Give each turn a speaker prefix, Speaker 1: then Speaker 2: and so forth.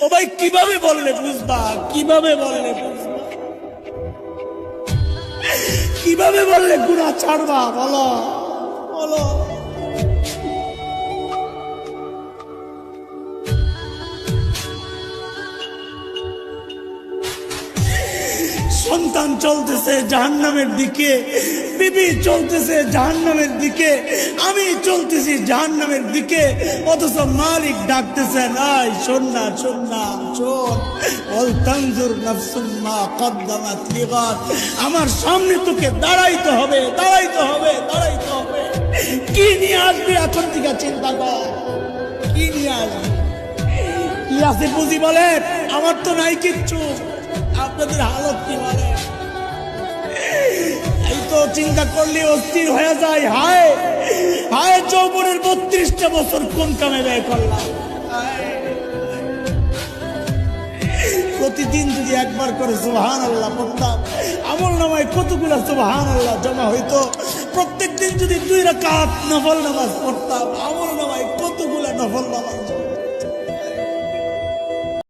Speaker 1: ও ভাই কিভাবে বললে বুঝবা, কিভাবে বললে বুঝবা, কিভাবে বললে গুনাহ ছাড়বা? বলো বলো। সন্তান চলতেছে জাহান্নামের দিকে, বিবি চলতেছে জাহান্নামের দিকে, আমি চলতেছি জাহান্নামের দিকে, অথচ মালিক ডাকতেছেন, আয় শোন না শোন না শোন, ওয়াল তানজুর নাফসুম মা কদ্দামাত লিগাদ। আমার সামনে তোকে দাঁড়াইতে হবে, দাঁড়াইতে হবে, দাঁড়াইতে হবে। কি নিয়ে আসবি এখন থেকে চিন্তা কর, কি নিয়ে আসবি? কি আছে বুঝি বলে? আমার তো নাই কিচ্ছু, আপনাদের হালত কি বলে? এই তো চিন্তা করলে অস্থির হয়ে যায়। হায় হায়, যৌবনের 32টা বছর কোন কামে ব্যয় করলাম। প্রতিদিন যদি একবার করে সুবহানাল্লাহ পড়তাম, আমল নামায় কতগুলা সুবহানাল্লাহ জমা হইতো। প্রত্যেক দিন যদি 2 রাকাত নফল নামাজ পড়তাম, আমল নামায় কতগুলা নফল নামাজ